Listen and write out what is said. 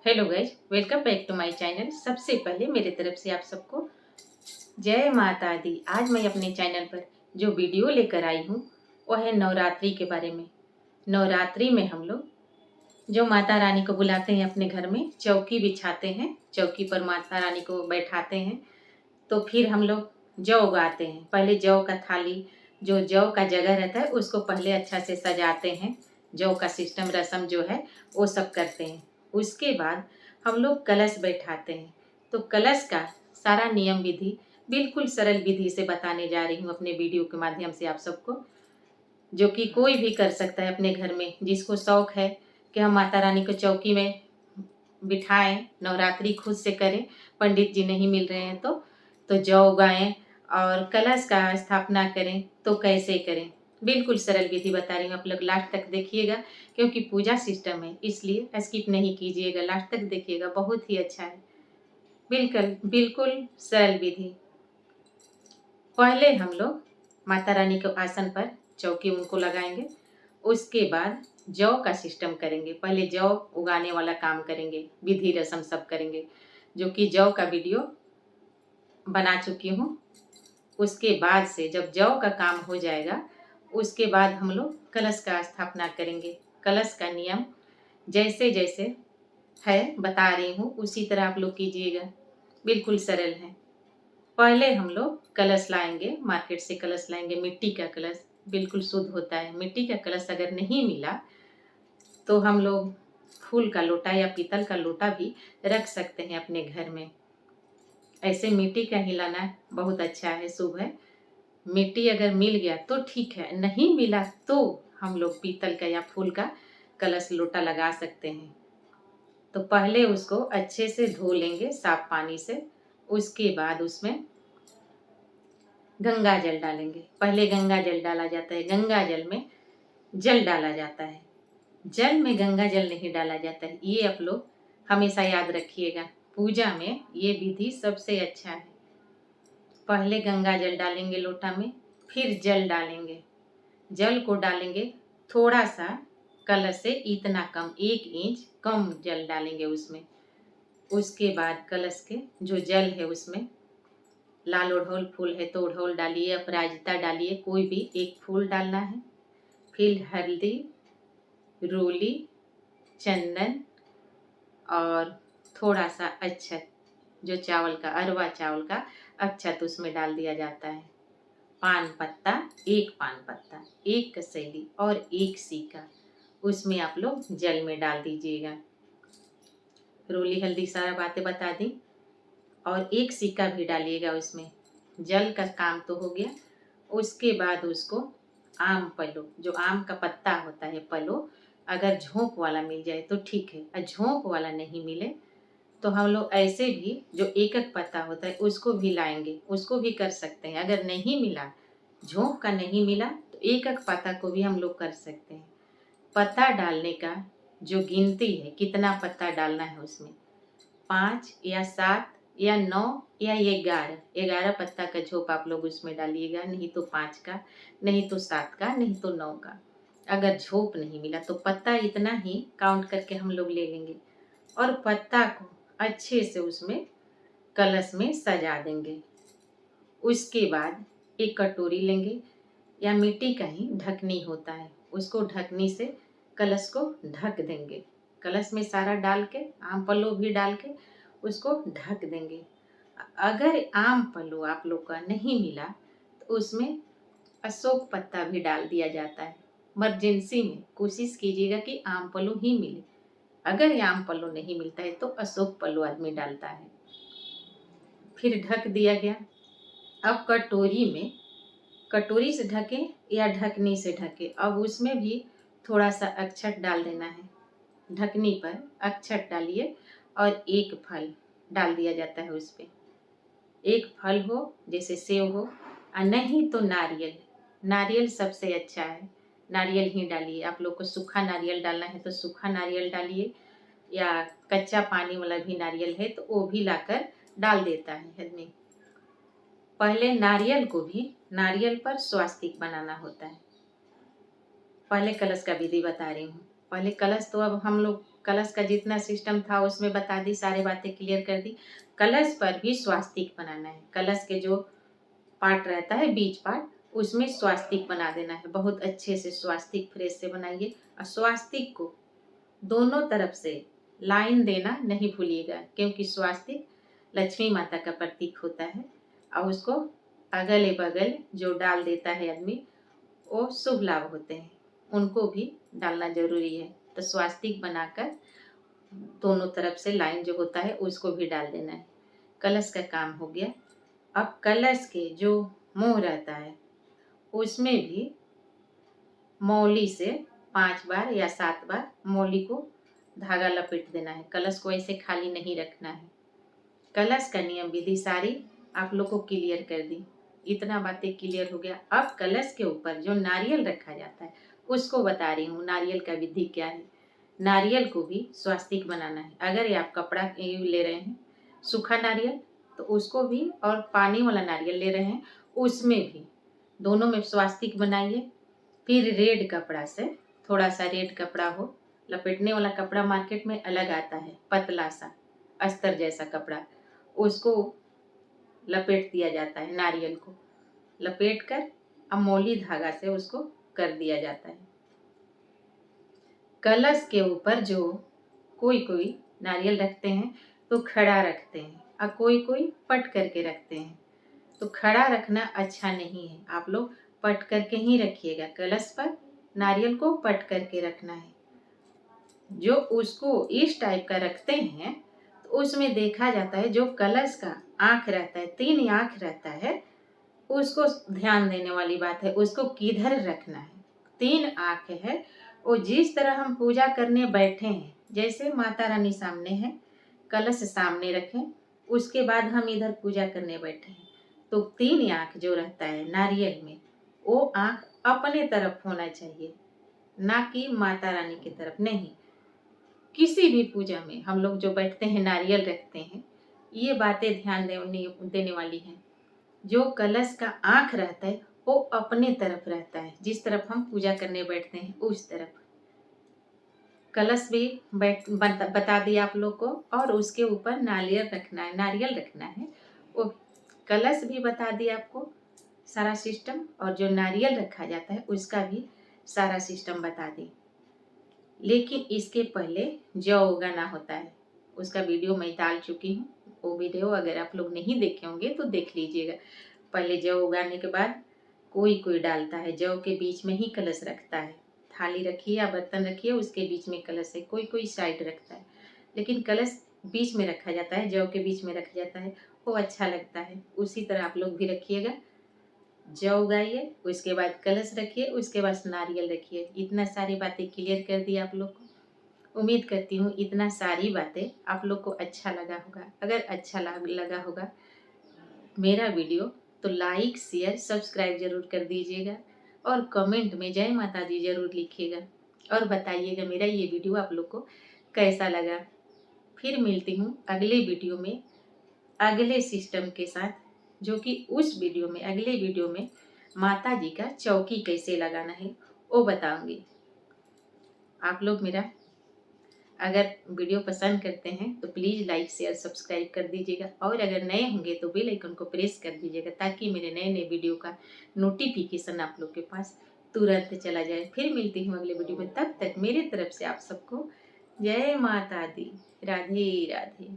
Hello guys, welcome back to my channel. सबसे पहले मेरे तरफ से आप सबको जय माता दी। आज मैं अपने चैनल पर जो वीडियो लेकर आई हूँ वह है नवरात्रि के बारे में। नवरात्रि में हम लोग जो माता रानी को बुलाते हैं अपने घर में, चौकी बिछाते हैं, चौकी पर माता रानी को बैठाते हैं। तो फिर हम लोग जौ उगाते हैं। पहले जौ का थाली, जो जौ का जगह रहता है उसको पहले अच्छा से सजाते हैं। जौ का सिस्टम रस्म जो है वो सब करते हैं। उसके बाद हम लोग कलश बैठाते हैं। तो कलश का सारा नियम विधि बिल्कुल सरल विधि से बताने जा रही हूँ अपने वीडियो के माध्यम से आप सबको, जो कि कोई भी कर सकता है अपने घर में। जिसको शौक है कि हम माता रानी को चौकी में बिठाएं, नवरात्रि खुद से करें, पंडित जी नहीं मिल रहे हैं तो जौ उगाएं और कलश का स्थापना करें। तो कैसे करें, बिल्कुल सरल विधि बता रही हूँ। आप लोग लास्ट तक देखिएगा, क्योंकि पूजा सिस्टम है इसलिए स्किप नहीं कीजिएगा, लास्ट तक देखिएगा, बहुत ही अच्छा है। बिल्कुल बिल्कुल सरल विधि। पहले हम लोग माता रानी के आसन पर चौकी उनको लगाएंगे। उसके बाद जौ का सिस्टम करेंगे। पहले जौ उगाने वाला काम करेंगे, विधि रस्म सब करेंगे, जो कि जौ का वीडियो बना चुकी हूँ। उसके बाद से जब जौ का काम हो जाएगा उसके बाद हम लोग कलश का स्थापना करेंगे। कलश का नियम जैसे जैसे है बता रही हूँ उसी तरह आप लोग कीजिएगा, बिल्कुल सरल है। पहले हम लोग कलश लाएंगे, मार्केट से कलश लाएंगे, मिट्टी का कलश बिल्कुल शुद्ध होता है। मिट्टी का कलश अगर नहीं मिला तो हम लोग फूल का लोटा या पीतल का लोटा भी रख सकते हैं अपने घर में। ऐसे मिट्टी का ही लाना बहुत अच्छा है, शुभ है। मिट्टी अगर मिल गया तो ठीक है, नहीं मिला तो हम लोग पीतल का या फूल का कलश लोटा लगा सकते हैं। तो पहले उसको अच्छे से धो लेंगे साफ पानी से। उसके बाद उसमें गंगा जल डालेंगे। पहले गंगा जल डाला जाता है, गंगा जल में जल डाला जाता है, जल में गंगा जल नहीं डाला जाता है। ये आप लोग हमेशा याद रखिएगा, पूजा में ये विधि सबसे अच्छा है। पहले गंगा जल डालेंगे लोटा में, फिर जल डालेंगे। जल को डालेंगे थोड़ा सा, कलश से इतना कम, 1 इंच कम जल डालेंगे उसमें। उसके बाद कलश के जो जल है उसमें लाल ओढ़ौल फूल है तो ओढ़ौल डालिए, अपराजिता डालिए, कोई भी एक फूल डालना है। फिर हल्दी, रोली, चंदन और थोड़ा सा अक्षत, जो चावल का, अरवा चावल का अक्षत उसमें डाल दिया जाता है। पान पत्ता, एक पान पत्ता, एक कसेली और एक सिक्का उसमें आप लोग जल में डाल दीजिएगा। रोली हल्दी सारा बातें बता दी, और एक सिक्का भी डालिएगा उसमें। जल का काम तो हो गया। उसके बाद उसको आम पलो, जो आम का पत्ता होता है पलो, अगर झोंक वाला मिल जाए तो ठीक है, और झोंक वाला नहीं मिले तो हम लोग ऐसे भी जो एक एक पत्ता होता है उसको भी लाएंगे, उसको भी कर सकते हैं। अगर नहीं मिला, झोंक का नहीं मिला, तो एक एक पत्ता को भी हम लोग कर सकते हैं। पत्ता डालने का जो गिनती है, कितना पत्ता डालना है उसमें, 5 या 7 या 9 या 11, 11 पत्ता का झोंक आप लोग उसमें डालिएगा। नहीं तो 5 का, नहीं तो 7 का, नहीं तो 9 का। अगर झोंक नहीं मिला तो पत्ता इतना ही काउंट करके हम लोग ले लेंगे और पत्ता को अच्छे से उसमें कलश में सजा देंगे। उसके बाद एक कटोरी लेंगे या मिट्टी का ही ढकनी होता है, उसको ढकनी से कलश को ढक देंगे। कलश में सारा डाल के, आम पल्लो भी डाल के उसको ढक देंगे। अगर आम पल्लो आप लोग का नहीं मिला तो उसमें अशोक पत्ता भी डाल दिया जाता है। इमरजेंसी में कोशिश कीजिएगा कि आम पल्लो ही मिले। अगर ये आम पल्लो नहीं मिलता है तो अशोक पल्लो आदमी डालता है। फिर ढक दिया गया। अब कटोरी में, कटोरी से ढके या ढकनी से ढके, अब उसमें भी थोड़ा सा अक्षत डाल देना है। ढकनी पर अक्षत डालिए और एक फल डाल दिया जाता है उस पर। एक फल हो, जैसे सेव हो, और नहीं तो नारियल। नारियल सबसे अच्छा है, नारियल ही डालिए। आप लोग को सूखा नारियल डालना है तो सूखा नारियल डालिए, या कच्चा पानी वाला भी नारियल है तो वो भी लाकर डाल देता है आदमी। पहले नारियल को भी, नारियल पर स्वास्तिक बनाना होता है। पहले कलश का विधि बता रही हूँ। पहले कलश तो अब हम लोग कलश का जितना सिस्टम था उसमें बता दी, सारी बातें क्लियर कर दी। कलश पर भी स्वास्तिक बनाना है। कलश के जो पार्ट रहता है, बीच पार्ट, उसमें स्वास्तिक बना देना है। बहुत अच्छे से स्वास्तिक फ्रेश से बनाइए। और स्वास्तिक को दोनों तरफ से लाइन देना नहीं भूलिएगा, क्योंकि स्वास्तिक लक्ष्मी माता का प्रतीक होता है। और उसको अगल बगल जो डाल देता है आदमी, वो शुभ लाभ होते हैं, उनको भी डालना जरूरी है। तो स्वास्तिक बनाकर दोनों तरफ से लाइन जो होता है उसको भी डाल देना है। कलश का काम हो गया। अब कलश के जो मुंह रहता है उसमें भी मौली से 5 बार या 7 बार मौली को धागा लपेट देना है। कलश को ऐसे खाली नहीं रखना है। कलश का नियम विधि सारी आप लोग को क्लियर कर दी। इतना बातें क्लियर हो गया। अब कलश के ऊपर जो नारियल रखा जाता है उसको बता रही हूँ, नारियल का विधि क्या है। नारियल को भी स्वास्तिक बनाना है। अगर ये आप कपड़ा ले रहे हैं सूखा नारियल, तो उसको भी, और पानी वाला नारियल ले रहे हैं उसमें भी, दोनों में स्वास्तिक बनाइए। फिर रेड कपड़ा से, थोड़ा सा रेड कपड़ा हो, लपेटने वाला कपड़ा मार्केट में अलग आता है, पतला सा अस्तर जैसा कपड़ा, उसको लपेट दिया जाता है। नारियल को लपेट कर अमोली धागा से उसको कर दिया जाता है। कलश के ऊपर जो कोई नारियल रखते हैं तो खड़ा रखते हैं, और कोई पट करके रखते हैं। तो खड़ा रखना अच्छा नहीं है, आप लोग पट करके ही रखिएगा। कलश पर नारियल को पट करके रखना है। जो उसको इस टाइप का रखते हैं तो उसमें देखा जाता है जो कलश का आंख रहता है, 3 आंख रहता है, उसको ध्यान देने वाली बात है। उसको किधर रखना है? 3 आंख है, वो जिस तरह हम पूजा करने बैठे हैं, जैसे माता रानी सामने है, कलश सामने रखें, उसके बाद हम इधर पूजा करने बैठे हैं, तो 3 आंख जो रहता है नारियल में, वो आंख अपने तरफ होना चाहिए, ना कि माता रानी की तरफ नहीं। किसी भी पूजा में हम लोग जो बैठते हैं नारियल रखते हैं, ये बातें ध्यान देने वाली हैं। जो कलश का आंख रहता है वो अपने तरफ रहता है, जिस तरफ हम पूजा करने बैठते हैं उस तरफ। कलश भी बता दिया आप लोग को, और उसके ऊपर नारियल रखना है। वो कलश भी बता दिया आपको सारा सिस्टम, और जो नारियल रखा जाता है उसका भी सारा सिस्टम बता दी। लेकिन इसके पहले जौ उगाना होता है, उसका वीडियो मैं डाल चुकी हूँ। वो वीडियो अगर आप लोग नहीं देखे होंगे तो देख लीजिएगा। पहले जौ उगाने के बाद कोई डालता है, जौ के बीच में ही कलश रखता है। थाली रखिए या बर्तन रखिए, उसके बीच में कलश है। कोई साइड रखता है, लेकिन कलश बीच में रखा जाता है, जौ के बीच में रखा जाता है, वो अच्छा लगता है। उसी तरह आप लोग भी रखिएगा। जौ उगाइए, उसके बाद कलश रखिए, उसके बाद नारियल रखिए। इतना सारी बातें क्लियर कर दी आप लोग को। उम्मीद करती हूँ इतना सारी बातें आप लोग को अच्छा लगा होगा। अगर अच्छा लगा होगा मेरा वीडियो तो लाइक शेयर सब्सक्राइब जरूर कर दीजिएगा, और कमेंट में जय माता दी जरूर लिखिएगा, और बताइएगा मेरा ये वीडियो आप लोग को कैसा लगा। फिर मिलती हूँ अगले वीडियो में अगले सिस्टम के साथ, जो कि अगले वीडियो में माता जी का चौकी कैसे लगाना है वो बताऊंगी। आप लोग मेरा अगर वीडियो पसंद करते हैं तो प्लीज़ लाइक शेयर सब्सक्राइब कर दीजिएगा, और अगर नए होंगे तो बेल आइकन को प्रेस कर दीजिएगा, ताकि मेरे नए वीडियो का नोटिफिकेशन आप लोग के पास तुरंत चला जाए। फिर मिलती हूँ अगले वीडियो में, तब तक मेरी तरफ से आप सबको जय माता दी। राधे राधे।